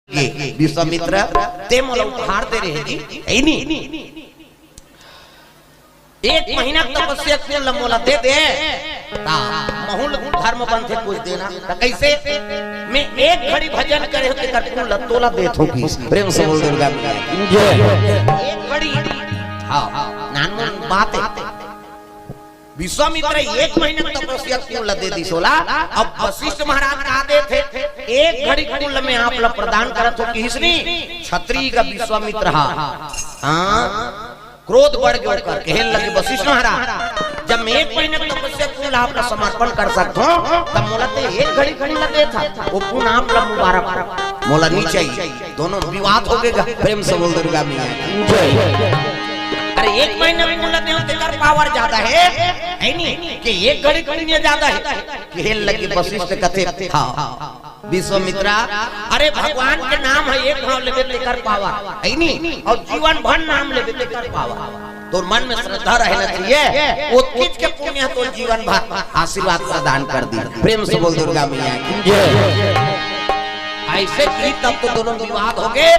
ये विश्वामित्र ते मोला उपहार दे रहे जी ऐ नी एक महीना तपस्या के मोला दे दे ता बहुल धर्म बन से कुछ देना ता कैसे मैं एक घड़ी भजन करे होते कर लतोला देथो की प्रेम से बोल दुर्गा एक घड़ी हां नान बात है विश्वामित्र एक महीने तपस्या कुल दे दी सोला अब वशिष्ठ महाराज कहा दे थे एक घड़ी कुल में आप लोग प्रदान करत हो किसनी क्षत्रिय का विश्वामित्र हां क्रोध बढ़ गयो कर कहने लगे वशिष्ठ महाराज जब मैं एक महीने तपस्या कुल आप लोग समर्पण कर सकते हो तब मोला ते एक घड़ी कुल दे था वो पुनः आप लोग मुबारक मोला नहीं चाहिए दोनों विवाद हो गएगा प्रेम से बोल दुर्गा मैया अरे एक महीने में मुल्ला देवते कर पावर ज्यादा है नहीं कि एक घड़ी घड़ी में ज्यादा है खेल लगे वशिष्ठ कथे हाँ विश्वामित्रा अरे भगवान के नाम है एक भाव लेवे लेकर पावर है नहीं और जीवन भर नाम लेवे लेकर पावर तो मन में श्रद्धा रहना चाहिए वो किस के पुण्य तो जीवन भर आशीर्वाद प्रदान कर दी प्रेम से बोल दुर्गा मैया ऐसे की तब तो दोनों विवाद हो गए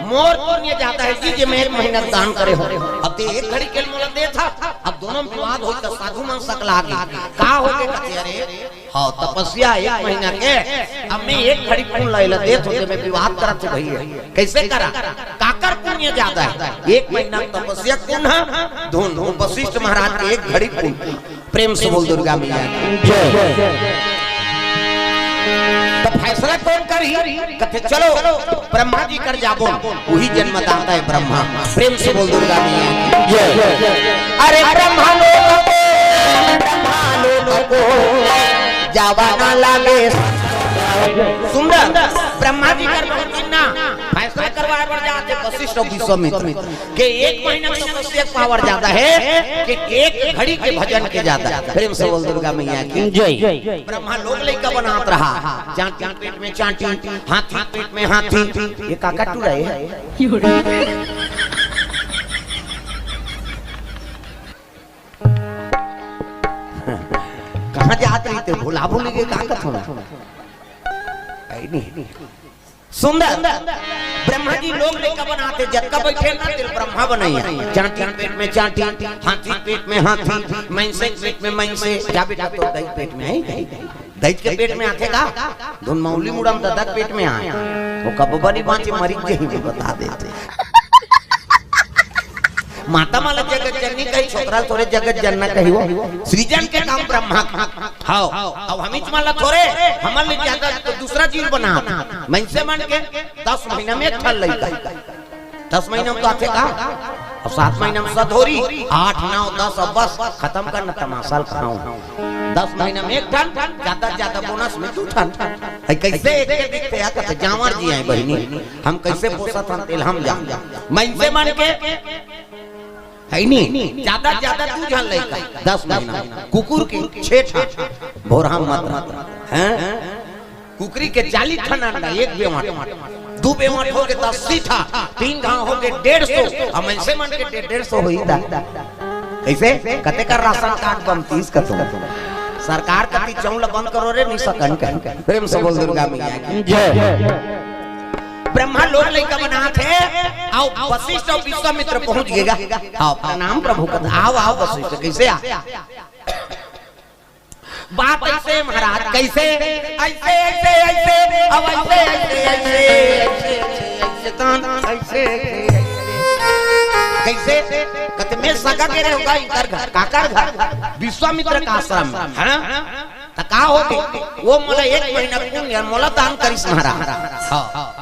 मोर पुण्य जाता है जी मैं एक महीना दान करे हो अब ते एक घड़ी के मोला दे था अब दोनों विवाद हो तो साधु मन सकला आगे का हो गए कहते अरे हां तपस्या एक महीना के अब मैं एक घड़ी पुण्य लैला दे तो मैं विवाद करत भई कैसे करा काकर पुण्य ज्यादा है एक महीना तपस्या पुण्य धुन वशिष्ठ महाराज के एक घड़ी पुण्य प्रेम से बोल दुर्गा मैया जय तो फैसला कौन करी कहते चलो ब्रह्मा जी कर जाबो वही जन्मदाता है ब्रह्मा प्रेम से बोल दुर्गा मैया अरे ब्रह्मा लोग को जावाना लागे सुंदर ब्रह्मा जी कर कितना फैसला करवाए पड़ जाते वशिष्ठ और विश्वामित्र के एक महीना में तपस्या पावर ज्यादा है कि एक घड़ी के भजन के ज्यादा प्रेम से बोल दुर्गा मैया की जय ब्रह्मा लोग लेका बनात रहा चांटी पेट में चांटी हाथी पेट में हाथी ये काका टू रहे हैं कहां जाते थे भुला भूल गए काका थोड़ा नहीं सुंदर ब्रह्मा जी लोग लेकर बनाते जक्का बैठे ना तेरे ब्रह्मा बनाइए चांटी पेट में चांटी हाथी पेट में हाथी मैंसे पेट में मैंसे क्या बेटा तो दही पेट में है दही के पेट में आते का धुन मौली मुड़म दादा पेट में आया वो कब बनी बांची मरीज के ही बता देते माता माला जगत जननी कही छोकरा थोड़े जगत जनना कही वो सृजन के काम ब्रह्मा हां अब हमीच माला थोड़े हमर ले ज्यादा तो दूसरा जीव बना मैं से मान के 10 महीना में ठल लइका 10 महीना में तो आते का अब 7 महीना में सधोरी 8 9 10 अब बस खत्म करना तमाशा खाऊं 10 महीना में एक ठन ज्यादा बोनस में 2 ठन कैसे एक के दिखते आ कहते जावर जी आए बहिनी हम कैसे पोसत हम तेल हम जाम मैं से मान के है नहीं ज्यादा तू जान लेगा 10 महीना कुकुर के 6 ठा भोरा मत हैं कुकरी के 40 ठन अंडा एक बेवाट 2 बेवाट हो के 80 ठा 3 गांव हो के 150 अब मैं से मन के 150 होई दा कैसे कते कर राशन कार्ड बम 30 का तो सरकार कति चौल बंद करो रे नहीं सकन प्रेम से बोल दुर्गा मैया की जय ब्रह्मा लोग लेकर बना थे आओ वशिष्ठ और विश्वामित्र पहुंच गएगा आओ प्रणाम प्रभु का आओ वशिष्ठ कैसे आ बात ऐसे महाराज कैसे ऐसे ऐसे ऐसे अब ऐसे ऐसे ऐसे ऐसे कैसे कहते मैं सगा के रहे होगा इधर घर काकर घर विश्वामित्र का आश्रम है का हो गए वो मोला एक महीना पुण्य मोला दान करिस महाराज हां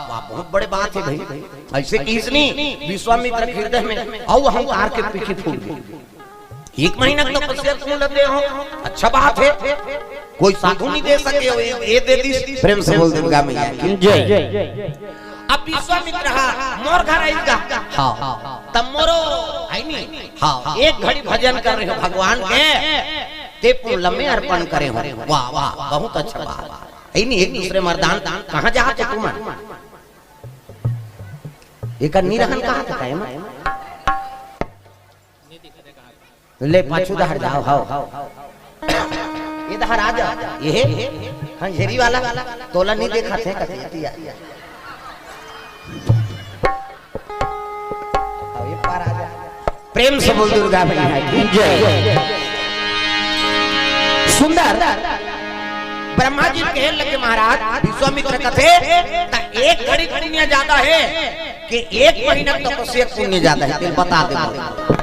वाह बहुत बड़े बात है भाई ऐसे किसनी विश्वामित्र हृदय में औ अहंकार के पीछे फूट गए एक महीना तपस्या तुम लेते हो अच्छा बात है कोई साधु नहीं दे सके हो ये दे दी प्रेम से बोल दुर्गा मैया की जय अब विश्वामित्र मोर घर आएगा हां तब मोरो है नहीं हां एक घड़ी भजन कर रहे हो भगवान के ते पुण्य में अर्पण करे हो वाह वाह बहुत अच्छा बात है नहीं एक दूसरे मर्दान कहां जाते तुम एक निरहन कहां तक है ले पाछू दहर जाओ हां इधर आ जा ये हंझेरी वाला तोला नहीं देखा थे कहते प्रेम से बोल दुर्गा मैया की जय। सुंदर ब्रह्मा जी कहे लगे महाराज विश्वामित्र कथे एक घड़ी पुण्य ज्यादा है कि एक महीना तपस्या पुण्य ज्यादा है। बता दे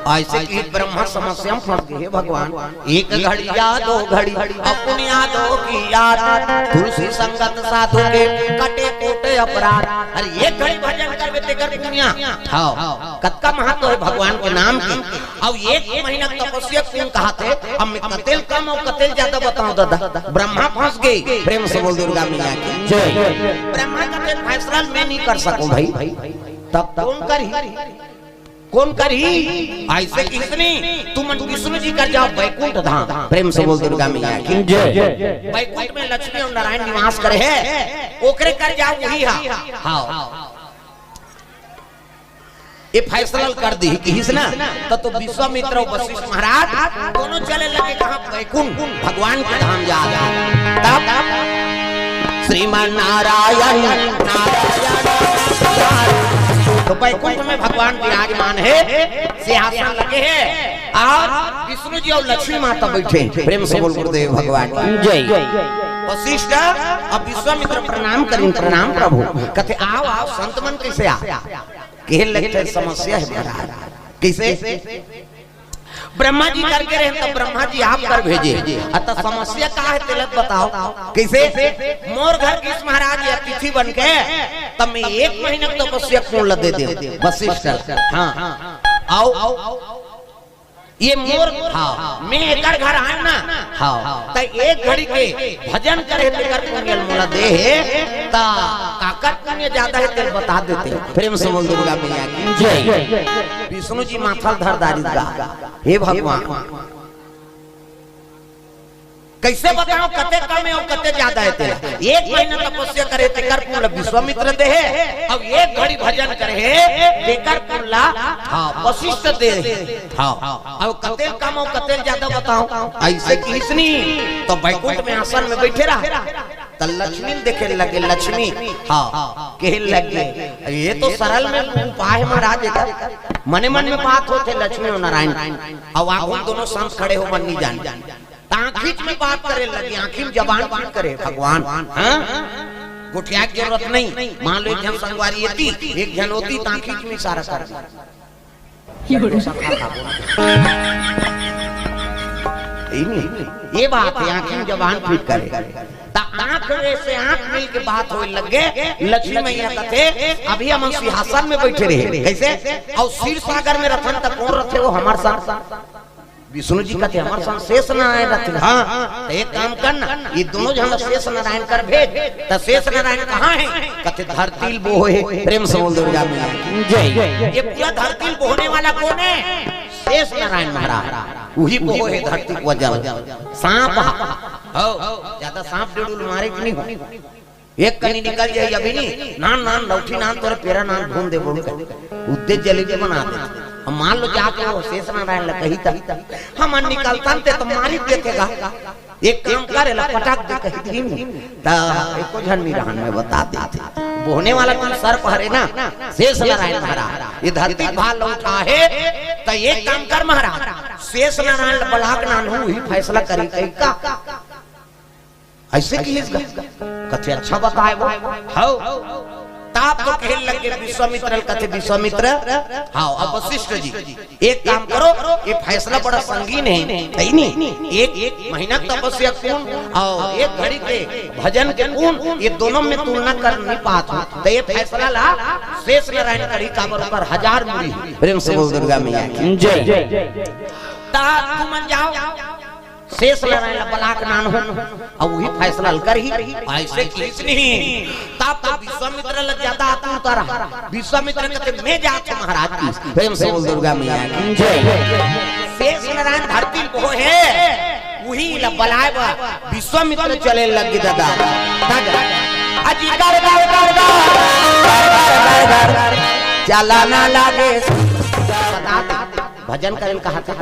ऐसे कि ब्रह्मा समस्या में फंस गए भगवान। एक घड़ी या दो घड़ी अपनी यादों की याद तुलसी संगत साधु के कटे कोटे अपराध। अरे एक घड़ी भजन करवे ते कर पुण्य हाँ कत्का महत्व है भगवान के नाम की। अब एक महीना तपस्या क्यों कहा थे। अब मैं कतेल कम और कतेल ज्यादा बताऊं दादा। ब्रह्मा फंस गए। प्रेम से बोल दुर्गा मैया की जय। ब्रह्मा का फैसला मैं नहीं कर सकूं भाई तब कौन करी ऐसे किसने तुम विष्णु जी कर जाओ वैकुंठ धाम। प्रेम से बोल दुर्गा मैया की जय। वैकुंठ में लक्ष्मी और नारायण निवास करे है ओकरे कर जाओ वही हाँ ये फैसला कर दी कि ना तो विश्वामित्र और वशिष्ठ महाराज दोनों चले लगे कहा वैकुंठ भगवान के धाम जा। तब श्रीमान नारायण तो वैकुंठ में भगवान विराजमान है सिंहासन लगे हैं और विष्णु जी और लक्ष्मी माता बैठे। प्रेम से बोल गुरुदेव भगवान की जय। वशिष्ठ अब विश्वामित्र प्रणाम करें। प्रणाम प्रभु कहते आओ आओ संत मन कैसे आ कहे लगते समस्या है महाराज कैसे। ब्रह्मा जी करके रहे तब ब्रह्मा जी आप कर भेजे अतः समस्या क्या है तिलक बताओ कैसे। मोर घर किस महाराज अतिथि बन के तब मैं एक महीना तपस्या क्यों लदे दे वशिष्ठ हाँ आओ ये मोर हाँ मैं एक घर आए ना हाँ तो एक घड़ी के भजन करे लेकर पुण्य मोला दे ता काकर पुण्य ज्यादा है तेरे बता देते। प्रेम से बोल दुर्गा मैया की जय। विष्णु जी माथा धर दारिद्र हे भगवान कैसे बताओ कते कम है और कते ज्यादा है तेरा। एक महीना तपस्या करे तेकर पूरा विश्वामित्र दे है अब एक घड़ी भजन करे तेकर पूरा हाँ वशिष्ठ दे हाँ अब कते कम और कते ज्यादा बताओ ऐसे किसनी तो वैकुंठ में आसन में बैठे रहा तो लक्ष्मी देखे लगे लक्ष्मी हाँ कहे लगे ये तो सरल में उपाय महाराज मने मन में बात होते लक्ष्मी और नारायण अब आप दोनों संत खड़े हो मन नहीं जान आखिर में बात करे लगी आखिर में जबान बात करे भगवान हाँ गुठिया की जरूरत नहीं। मान लो एक जन संगवारी थी एक जन होती आखिर में इशारा कर ये बात है आखिर में जबान फिट करे आंख से आंख मिल के बात होने लगे। लक्ष्मी मैया कहते अभी हम सिंहासन में बैठे रहे कैसे और क्षीर सागर में रथन तक कौन रथे वो हमारे साथ विष्णु जी कहते हमारे साथ शेष नारायण रखे हाँ एक काम करना ये दोनों जन शेष नारायण कर भेज तो शेष नारायण कहाँ है कहते धरती बोहे। प्रेम से बोल दुर्गा मैया की जय। ये पूरा धरती बोहने वाला कौन है शेष नारायण महाराज वही बोहे धरती को जल सांप ज्यादा सांप डेढ़ मारे कि नहीं एक कहीं निकल जाए अभी नहीं नान नान लौठी नान तोरे पेरा नान घूम दे बोल उद्देश्य जली के बना दे। हम मान लो जाके वो शेष नारायण लग कही तक हम निकलता तो मारी देखेगा एक काम करे ला पटाक दे कही एको जन मिरान में बता देते बोहने वाला कोई सर पहरे ना शेष नारायण महाराज ये धरती भाल उठा है तो एक काम कर महाराज शेष नारायण बलाक नान हूँ ही फैसला करी कही का ऐसे की कथे अच्छा बताए वो हाँ ताप तो कहने लगे विश्वामित्र कहते विश्वामित्र हाँ अब वशिष्ठ जी एक काम करो ये फैसला बड़ा संगीन है नहीं एक महीना तपस्या कौन और एक घड़ी के भजन के कौन ये दोनों में तुलना कर नहीं पाता तो ये फैसला ला शेष नारायण करी का बराबर 1000 मुड़ी। प्रेम से बोल दुर्गा मैया की जय। ता तुम जाओ शेष नारायण बलाक नान हो अब वही फैसला कर ही ऐसे किस नहीं तब तो विश्वामित्र लग जाता आतुर तारा विश्वामित्र कहते मैं जाता महाराज की। प्रेम से बोल दुर्गा मैया की जय। शेष नारायण धरती को है वही बलाए विश्वामित्र चले लग दादा अजी कर चला ना लागे भजन करें कहा था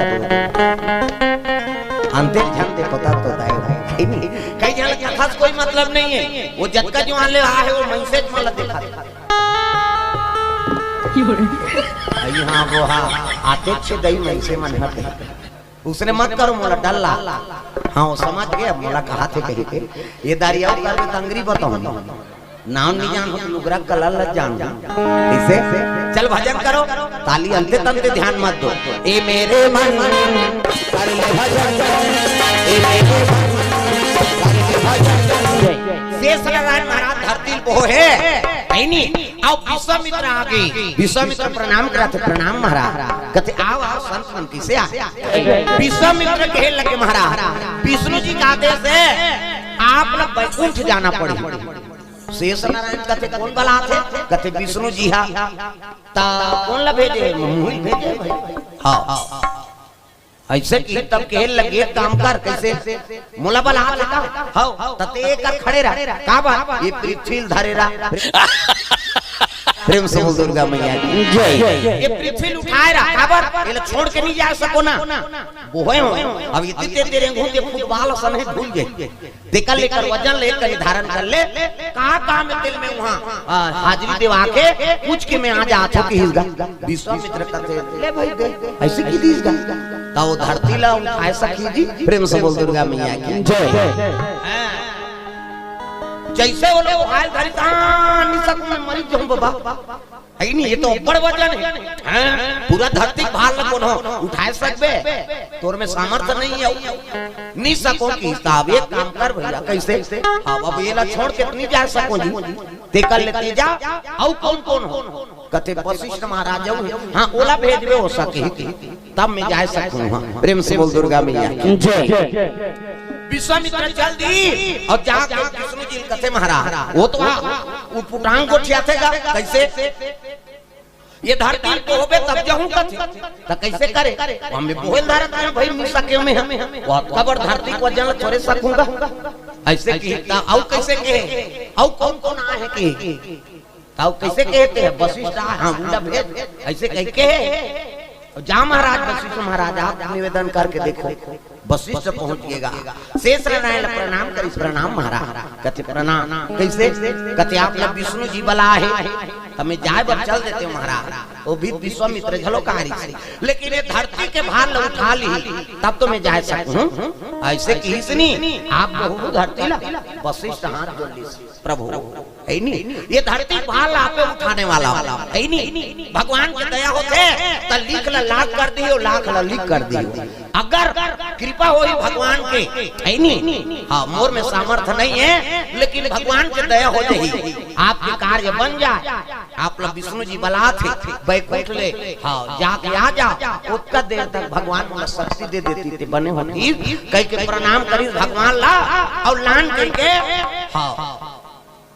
अंतिम ध्यान देखो तब तो भाई कई जन कोई मतलब नहीं है वो जत का जो आले आ है वो मैसेज वाला देखा हाँ वो हाँ आते छे दई में से मन हटे उसने मत करो मोला डल्ला हाँ वो समझ गया मोला कहा थे कहीं के ये दारिया कर के तंगरी बताऊं नाम नहीं जान हो लुगरा कलर लग जान इसे चल भजन करो ताली अंते तंते ध्यान मत दो ए मेरे मन कर ले भजन ए मेरे मन कर ले भजन शेष नारायण महाराज धरती को है नहीं आओ विश्वामित्र आ गई विश्वामित्र प्रणाम कराते प्रणाम महाराज कहते आओ आओ संत मंत्री से आ विश्वामित्र कहे लगे महाराज विष्णु जी का आदेश है आप लोग वैकुंठ जाना पड़े शेष नारायण कहते कौन बला थे कहते विष्णु जी हा ता कौन ला भेजे मुझे भेजे भाई हाँ ऐसे की तब कहे लगे काम कर कैसे मोला बला लेता हाँ तते कर खड़े रहा का बा ये पृथ्वी धरे रहा प्रेम से बोल दुर्गा मैया की जय ये पृथ्वी उठाए रहा काबर ये छोड़ के नहीं जा सको ना वो है अब इतने तेरे घूमते फुटबॉल सन है भूल गए देखा लेकर वजन लेकर धारण कर ले कहां काम है दिल में वहां हाजिरी देवा के पूछ के मैं आ जा हाथों की हिलगा विश्वामित्र कहते ले भाई ऐसे की दीसगा ता वो धरती ला उठाए सकी जी प्रेम से बोल दुर्गा मैया की जय जैसे वो लोग हाल धरी नहीं सकूं मैं मरी जाऊं बाबा है नहीं ये तो बड़ वजन है पूरा धरती भार लगो न उठा सकबे तोर में सामर्थ्य नहीं है नहीं सको की हिसाब एक काम कर भैया कैसे अब ये ला छोड़ के नहीं जा सको जी ते कर लेते जा औ कौन कौन हो कहते वशिष्ठ महाराज हां ओला भेजबे हो सके तब मैं जा सकूं हां प्रेम से बोल दुर्गा मैया की जय विश्वामित्र जल्दी और जाके विष्णु जी कहते महाराज वो तो वो पुटांग को ठियातेगा कैसे ये धरती को होबे तब जाऊं कथि त कैसे करे हम भी बोल धारत है भाई मिल सके में हम कबर धरती को जल छोड़े सकूंगा ऐसे की औ कैसे कहे औ कौन कौन आए के ताऊ कैसे कहते हैं वशिष्ठ हां बुला भेज ऐसे कह के जा महाराज वशिष्ठ महाराज आप निवेदन करके देखो वशिष्ठ पहुंचिएगा शेष नारायण प्रणाम करी प्रणाम महाराज कहते प्रणाम कैसे कहते आप लोग विष्णु जी बला है हमें जाए बच चल देते महाराज वो भी विश्वामित्र झलोकारी से लेकिन ये धरती के भार ल उठा ली तब तो मैं जा सकूं ऐसे की इसनी आप बहु धरती ला वशिष्ठ हाथ जोड़ ली प्रभु है नहीं ये धरती भार ला पे उठाने वाला है नहीं भगवान की दया होते तो लिख ला लाख कर दियो लाख ला लिख कर दियो अगर कृपा हो भगवान के है नहीं हाँ मोर में सामर्थ्य नहीं है लेकिन भगवान की दया हो जाएगी आपके कार्य बन जाए आप लोग विष्णु जी बला थे बैकुंठ ले हाँ जाके आ जाओ उतना देर तक भगवान को शक्ति दे देती थी बने होती कह के प्रणाम करी भगवान ला और लान करके हाँ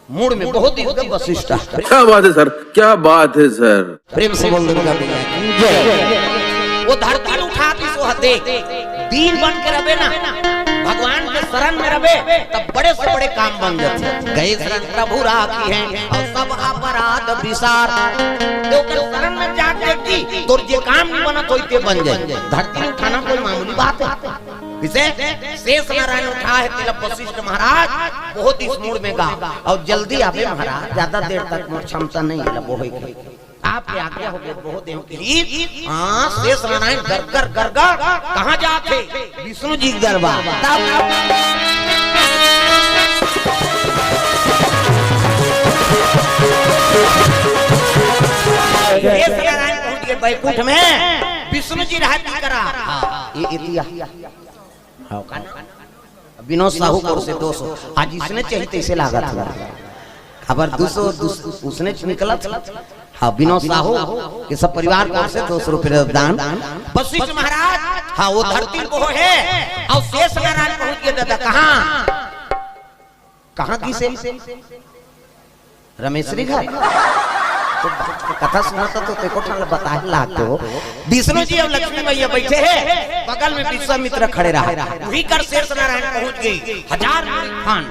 मूड में बहुत ही वशिष्ठ क्या बात है सर क्या बात है सर प्रेम से बोल दुर्गा मैया वो धरती उठाती सो हते दीन बन के रहे ना भगवान के शरण में रहे तब बड़े से बड़े काम बन जाते गए शरण प्रभु राखी है और सब अपराध विसार तो कर शरण में जाके की तो जे काम नहीं बना तो इते बन जाए धरती उठाना कोई मामूली बात है इसे शेष नारायण उठा है तिलक वशिष्ठ महाराज बहुत इस मूड में गा और जल्दी आवे महाराज ज्यादा देर तक मोर क्षमता नहीं है वो है आपके आज्ञा हो गए बहुत देव के लिए हां शेष नारायण कर कहां जाते विष्णु जी दरबार शेष नारायण पहुंच गए बैकुंठ में विष्णु जी रहती करा ये इतिहास विनोद साहू को से 200 आज इसने चाहिए इसे लागा था खबर 200 उसने निकला था हाँ विनोद साहू के सब परिवार को से 200 रुपए दान वशिष्ठ महाराज हाँ वो धरती को है और शेष नारायण पहुंच गए दादा कहाँ की से रमेश्वरी घर तो कथा सुनाता तो तेको ठाल बताए लागतो विष्णु जी और लक्ष्मी मैया बैठे हैं बगल में विश्वामित्र खड़े रहा वही कर शेष नारायण पहुंच गए 1000 खान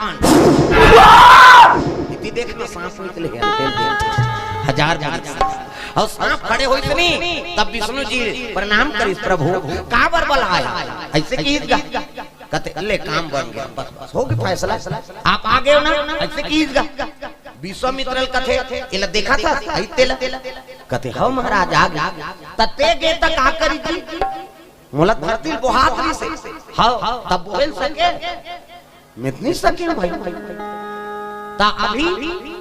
इतनी देख में सांस निकले हैं 1000 और सांप खड़े हो इतनी तब विष्णु जी प्रणाम करी प्रभु काबर बुलाया ऐसे की कहते ले काम बन गया बस हो गया फैसला आप आ गए हो ना ऐसे की विश्वामित्र कथे इला देखा था कहते हो महाराज आगे तते गे तक आ करी थी मोला धरती बोहातरी से हाँ तब बोल सके मितनी सके भाई ता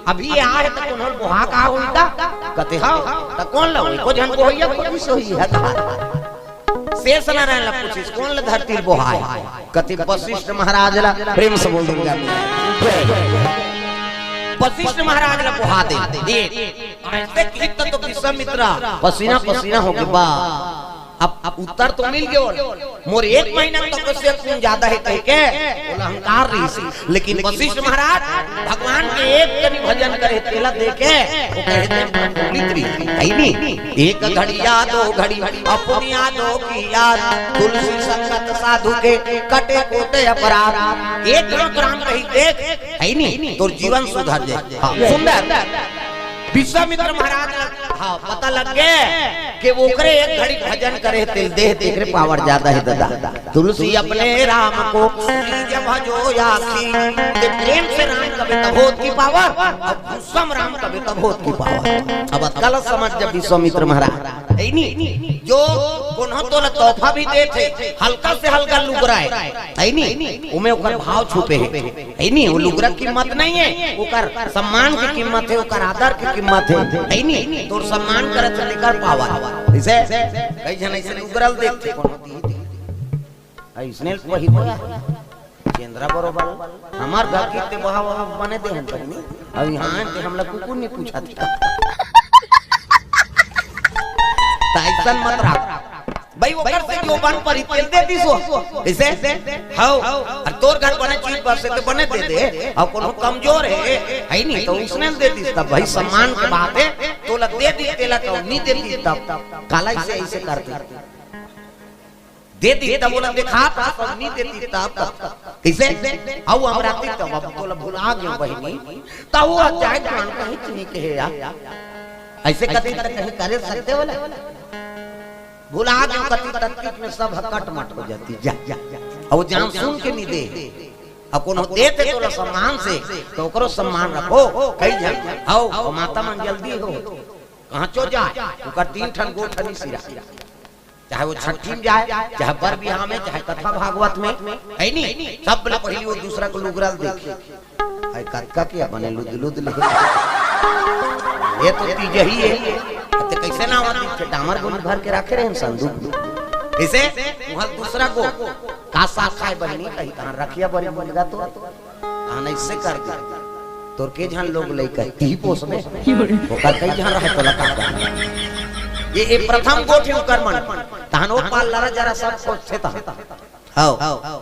अभी आए तो कौन बोहा का होइता कहते हाँ ता कौन ला को जन को होइया को सोई है शेष नारायण ला पूछिस कौन ला धरती बोहाय कहते वशिष्ठ महाराज ला प्रेम से बोल दूंगा वशिष्ठ महाराज ला बोहा दे ऐसे की तो विश्वामित्र पसीना पसीना हो गया बा अब उत्तर तो मिल गया मोर 1 महीना तक से खून ज्यादा है कह के बोला अहंकार रही सी लेकिन वशिष्ठ महाराज भगवान के एक कनी भजन करे तेला देके वो कहते पुलित्री है नी एक घड़ी याद दो घड़ी अपनी यादों की याद तुलसी संगत साधु के कटे कोटे अपराध एक राम कही देख है नी तो जीवन सुधर जाए हां सुंदर विश्वामित्र महाराज हाँ पता लग गया कि वो करे एक घड़ी भजन करे तिल देह देख रहे पावर ज्यादा है दादा तुलसी अपने राम को जब भजो यासी प्रेम से राम कभी तब होत की पावर और गुस्सम राम कभी तब होत की पावर अब गलत समझ जब विश्वामित्र महाराज जो उन्हों तो तोहफा भी दे थे हल्का से हल्का लुगरा है नी उमे ओकर भाव छुपे है नी वो लुगरा कीमत नहीं है ओकर सम्मान की कीमत है ओकर आदर की कीमत है नी तो सम्मान करत लेकर पावर इसे कई जन ऐसे लुगरल देखते ऐसने वही केंद्रा बरोबर हमार घर के बहा बने दे अब यहां ते हम लोग कुकुर नहीं पूछा था ताइसन मत रख भाई वो घर से जो बन पर तेल दे दी सो इसे हां और तोर घर बने चीज पर से तो बने दे दे और कोनो कमजोर है नहीं तो उसने दे दी तब भाई सम्मान की बात है तो लग दे दी तेला तो नहीं दे दी तब काला से ऐसे करते दे दी तब बोला देखा तब नहीं देती तब कैसे आओ हमरा ती तब बोला भुला गयो बहिनी तब वो जाए जान कहीं नहीं कहे यार ऐसे कभी कहीं करे सकते वाला भुला गयो कति तत्कित में सब हकट मट हो जाती जा अब जान सुन के नहीं दे अब कोनो देते तो सम्मान से तो ओकरो सम्मान रखो कई जा आओ माता मन जल्दी हो कहां चो जाए ओकर 3 ठन गोठनी सिरा चाहे वो छठी में जाए चाहे बर बियाह में चाहे कथा भागवत में है नी सब लोग पहली वो दूसरा को लुगरल देखे है कक्का क्या बने लुद लिखे ये तो तीज ही है तो कैसे ना होती डामर गोली भर के रखे रहे संदूक इसे वहां दूसरा को कासा खाए बहनी कहीं कहां रखिया बड़ी मुर्गा तो कहां इससे कर दे तोर के जहां लोग लेकर ती पोस में वो कर कई जहां रहे तो लगा ये प्रथम गोठी कर्मन तहनो पाल लरा जरा सब कुछ थे ता हां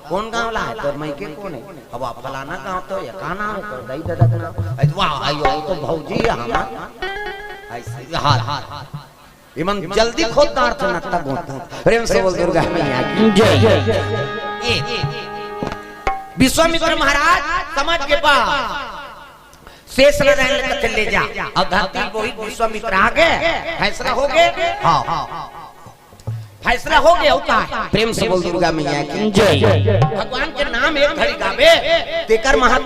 कौन गांव ला है तोर मई के कौन है अब फलाना गांव तो या का नाम है तो दई दादा का नाम वाह आयो तो भौजी है हम ऐसे हां इमन जल्दी खोद अर्थ न तक प्रेम से बोल दुर्गा मैया की जय विश्वामित्र महाराज समझ के पा शेष नारायण कथे ले जा और धरती वही विश्वामित्र आ गए फैसला हो गए हां फैसला हो गया होता है प्रेम से बोल दुर्गा मैया की जय भगवान के नाम एक घड़ी गावे तेकर महत्व